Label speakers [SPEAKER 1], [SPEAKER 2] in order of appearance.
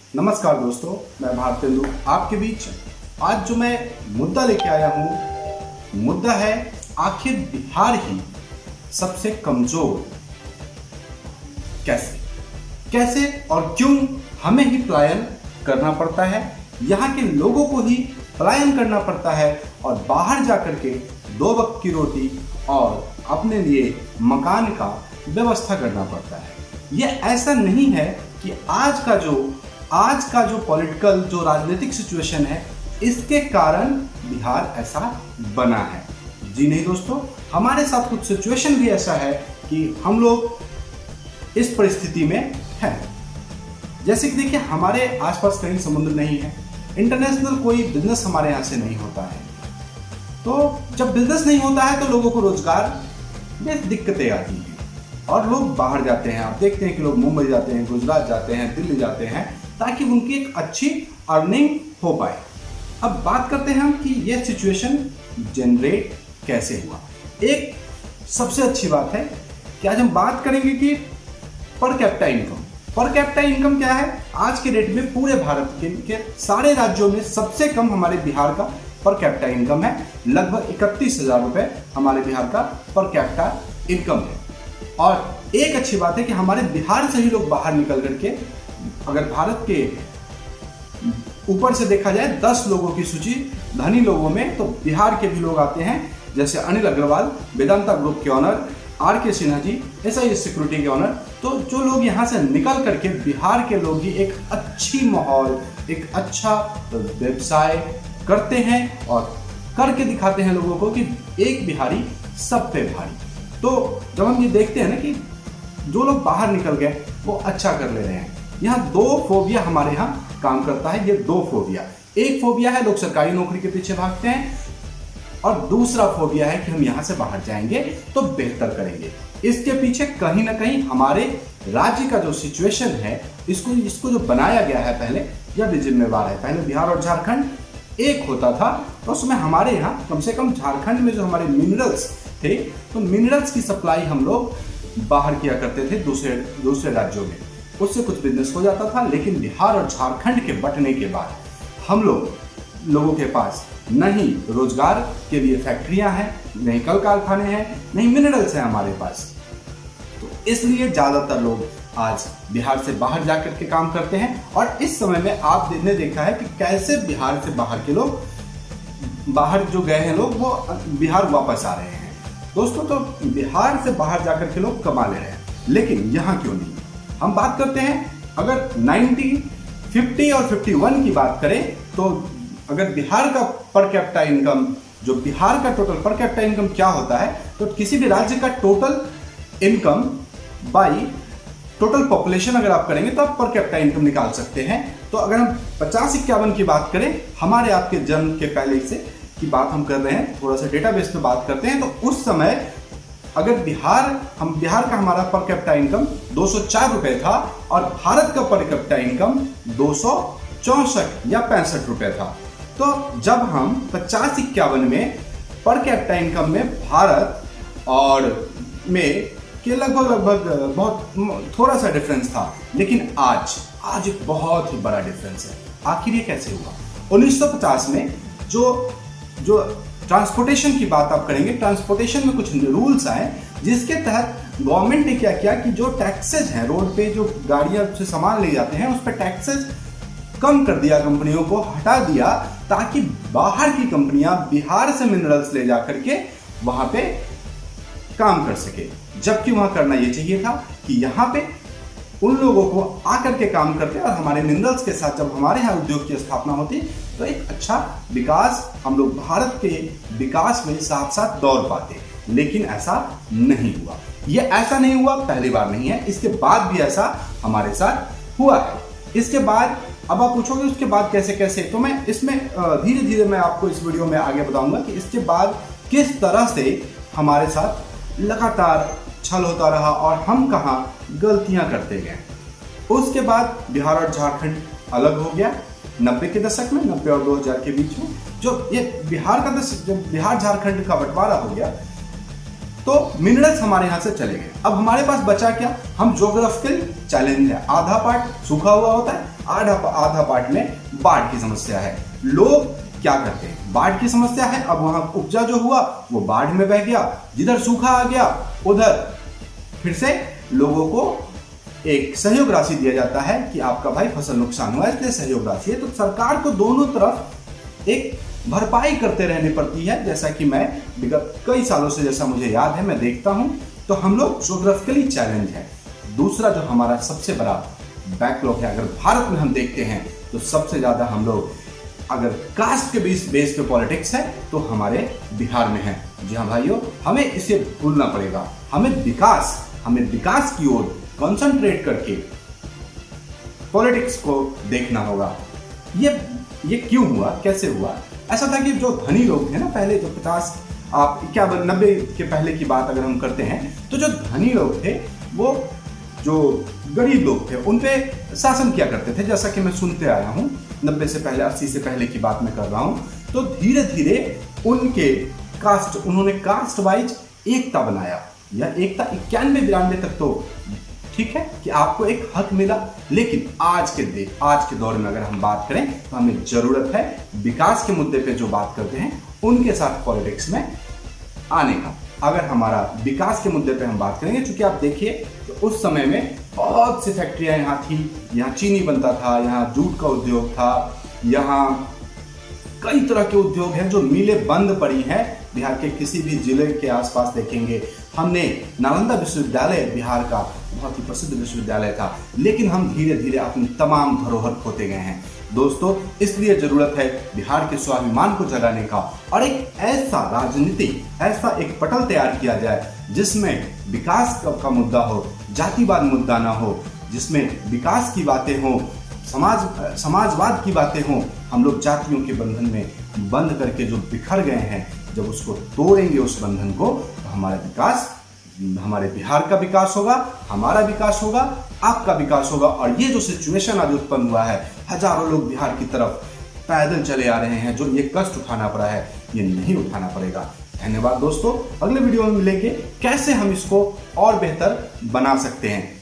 [SPEAKER 1] नमस्कार दोस्तों, मैं भारतेंदु आपके बीच। आज जो मैं मुद्दा लेके आया हूँ, मुद्दा है आखिर बिहार ही सबसे कमजोर कैसे और क्यों हमें ही पलायन करना पड़ता है, यहाँ के लोगों को ही पलायन करना पड़ता है और बाहर जाकर के 2 वक्त की रोटी और अपने लिए मकान का व्यवस्था करना पड़ता है। ये ऐसा नहीं है कि आज का जो पॉलिटिकल जो राजनीतिक सिचुएशन है इसके कारण बिहार ऐसा बना है। जी नहीं दोस्तों, हमारे साथ कुछ सिचुएशन भी ऐसा है कि हम लोग इस परिस्थिति में हैं। जैसे कि देखिए, हमारे आसपास कहीं समुद्र नहीं है, इंटरनेशनल कोई बिजनेस हमारे यहाँ से नहीं होता है। तो जब बिजनेस नहीं होता है तो लोगों को रोजगार में दिक्कतें आती हैं और लोग बाहर जाते हैं। आप देखते हैं कि लोग मुंबई जाते हैं, गुजरात जाते हैं, दिल्ली जाते हैं ताकि उनकी एक अच्छी अर्निंग हो पाए। अब बात करते हैं हम कि यह सिचुएशन जनरेट कैसे हुआ। एक सबसे अच्छी बात है कि आज हम बात करेंगे कि per capita income. Per capita income क्या है? आज के डेट में पूरे भारत के सारे राज्यों में सबसे कम हमारे बिहार का पर कैपिटा इनकम है। लगभग 31,000 रुपए हमारे बिहार का पर कैपिटा इनकम है। और एक अच्छी बात है कि हमारे बिहार से ही लोग बाहर निकल करके, अगर भारत के ऊपर से देखा जाए 10 लोगों की सूची धनी लोगों में, तो बिहार के भी लोग आते हैं। जैसे अनिल अग्रवाल, वेदांता ग्रुप के honour, R K. Sinha ji, SIS security के ऑनर। तो जो लोग यहाँ से निकल करके, बिहार के लोग ही एक अच्छी माहौल, एक अच्छा व्यवसाय करते हैं और करके दिखाते हैं लोगों को कि एक बिहारी सब पे भारी। तो जब हम ये देखते हैं ना कि जो लोग बाहर निकल गए वो अच्छा कर ले रहे हैं, यहाँ 2 फोबिया हमारे यहाँ काम करता है। ये 2 फोबिया, एक फोबिया है लोग सरकारी नौकरी के पीछे भागते हैं और दूसरा फोबिया है कि हम यहाँ से बाहर जाएंगे तो बेहतर करेंगे। इसके पीछे कहीं ना कहीं हमारे राज्य का जो सिचुएशन है, इसको जो बनाया गया है पहले, यह भी जिम्मेवार है। पहले बिहार और झारखंड एक होता था, तो उसमें हमारे यहाँ कम से कम झारखंड में जो हमारे मिनरल्स थे, तो मिनरल्स की सप्लाई हम लोग बाहर किया करते थे दूसरे राज्यों में। उससे कुछ बिजनेस हो जाता था। लेकिन बिहार और झारखंड के बंटने के बाद हम लोगों के पास नहीं रोजगार के लिए फैक्ट्रियां हैं, नहीं कल कारखाने हैं, नहीं मिनरल्स हैं हमारे पास। तो इसलिए ज्यादातर लोग आज बिहार से बाहर जाकर के काम करते हैं। और इस समय में आपने देखा है कि कैसे बिहार से बाहर के लोग, बाहर जो गए हैं लोग, वो बिहार वापस आ रहे हैं दोस्तों। तो बिहार से बाहर जाकर के लोग कमा ले रहे हैं, लेकिन यहाँ क्यों नहीं? हम बात करते हैं, अगर 90, 50 और 51 की बात करें, तो अगर बिहार का पर कैपिटा इनकम, जो बिहार का टोटल पर कैपिटा इनकम क्या होता है, तो किसी भी राज्य का total income by total population अगर आप करेंगे तो आप पर कैपिटा इनकम निकाल सकते हैं। तो अगर हम 50-51 की बात करें, हमारे आपके जन्म के पहले से की बात हम कर रहे हैं, थोड़ा सा डेटाबेस पे बात करते हैं, तो उस समय अगर बिहार का हमारा पर कैपिटा इनकम 204 रुपए था और भारत का पर कैपिटा इनकम 264 या 65 रुपए था। तो जब हम 50-51 में पर कैपिटा इनकम में भारत और में के लगभग बहुत थोड़ा सा डिफरेंस था, लेकिन आज एक बहुत ही बड़ा डिफरेंस है। आखिर ये कैसे हुआ? 1950 में जो ट्रांसपोर्टेशन की बात आप करेंगे, ट्रांसपोर्टेशन में कुछ रूल्स आए जिसके तहत गवर्नमेंट ने क्या किया कि जो टैक्सेज हैं, रोड पे जो गाड़ियां से सामान ले जाते हैं उस पर टैक्सेज कम कर दिया, कंपनियों को हटा दिया, ताकि बाहर की कंपनियां बिहार से मिनरल्स ले जा करके वहां पे काम कर सके। जबकि वहां करना यह चाहिए था कि यहाँ पे उन लोगों को आकर के काम करते और हमारे मिनरल्स के साथ जब हमारे यहाँ उद्योग की स्थापना होती तो एक अच्छा विकास, हम लोग भारत के विकास में साथ साथ दौड़ पाते। लेकिन ऐसा नहीं हुआ। ये ऐसा नहीं हुआ पहली बार नहीं है, इसके बाद भी ऐसा हमारे साथ हुआ है। इसके बाद अब आप पूछोगे उसके बाद कैसे कैसे, तो मैं इसमें धीरे धीरे मैं आपको इस वीडियो में आगे बताऊंगा कि इसके बाद किस तरह से हमारे साथ लगातार छल होता रहा और हम कहाँ गलतियां करते गए। उसके बाद बिहार और झारखंड अलग हो गया 90 के दशक में, 90 और 2000 के बीच में। जो ये बिहार झारखंड का बंटवारा हो गया तो मिनरल्स हमारे यहाँ से चले गए। अब हमारे पास बचा क्या? हम ज्योग्राफिकल चैलेंज है, आधा पार्ट सूखा हुआ होता है, आधा पार्ट में बाढ़ की समस्या है। लोग क्या करते हैं, बाढ़ की समस्या है, अब वहां उपजा जो हुआ वो बाढ़ में बह गया, जिधर सूखा आ गया उधर फिर से लोगों को एक सहयोग राशि दिया जाता है कि आपका भाई फसल नुकसान हुआ इसलिए सहयोग राशि है। तो सरकार को दोनों तरफ एक भरपाई करते रहनी पड़ती है। जैसा कि मैं विगत कई सालों से, जैसा मुझे याद है, मैं देखता हूं तो हम लोग ज्योग्राफिकली चैलेंज है। दूसरा जो हमारा सबसे बड़ा बैकलॉग है, अगर भारत में हम देखते हैं तो सबसे ज्यादा हम लोग अगर कास्ट के बेस पे पॉलिटिक्स है तो हमारे बिहार में है। जी हाँ भाइयों, हमें इसे भूलना पड़ेगा। हमें विकास की ओर कंसंट्रेट करके पॉलिटिक्स को देखना होगा। ये क्यों हुआ, कैसे हुआ? ऐसा था कि जो धनी लोग थे ना, पहले जो 90 के पहले की बात अगर हम करते हैं तो जो धनी लोग थे वो जो गरीब लोग थे उन पे शासन किया करते थे। जैसा कि मैं सुनते आया हूँ 90 से पहले, 80 से पहले की बात मैं कर रहा हूँ। तो धीरे धीरे उन्होंने कास्ट वाइज एकता बनाया। यह एकता 91-92 तक तो ठीक है कि आपको एक हक मिला, लेकिन आज के दौर में अगर हम बात करें तो हमें जरूरत है विकास के मुद्दे पे जो बात करते हैं उनके साथ पॉलिटिक्स में आने का। अगर हमारा विकास के मुद्दे पे हम बात करेंगे, क्योंकि आप देखिए तो उस समय में बहुत सी फैक्ट्रियां यहाँ थी, यहाँ चीनी बनता था, यहाँ जूट का उद्योग था, यहाँ कई तरह के उद्योग हैं, जो मिलें बंद पड़ी हैं। बिहार के किसी भी जिले के आसपास देखेंगे, हमने नालंदा विश्वविद्यालय बिहार का बहुत ही प्रसिद्ध विश्वविद्यालय था, लेकिन हम धीरे धीरे अपनी तमाम धरोहर खोते गए हैं। दोस्तों, इसलिए जरूरत है बिहार के स्वाभिमान को जगाने का और एक ऐसा एक पटल तैयार किया जाए जिसमें विकास का मुद्दा हो, जातिवाद मुद्दा ना हो, जिसमें विकास की बातें हो, समाजवाद की बातें हों। हम लोग जातियों के बंधन में बंद करके जो बिखर गए हैं, जब उसको तोड़ेंगे उस बंधन को, तो हमारे बिहार का विकास होगा, हमारा विकास होगा, आपका विकास होगा। और ये जो सिचुएशन आज उत्पन्न हुआ है, हजारों लोग बिहार की तरफ पैदल चले आ रहे हैं, जो ये कष्ट उठाना पड़ा है, ये नहीं उठाना पड़ेगा। धन्यवाद दोस्तों, अगले वीडियो में मिलेंगे कैसे हम इसको और बेहतर बना सकते हैं।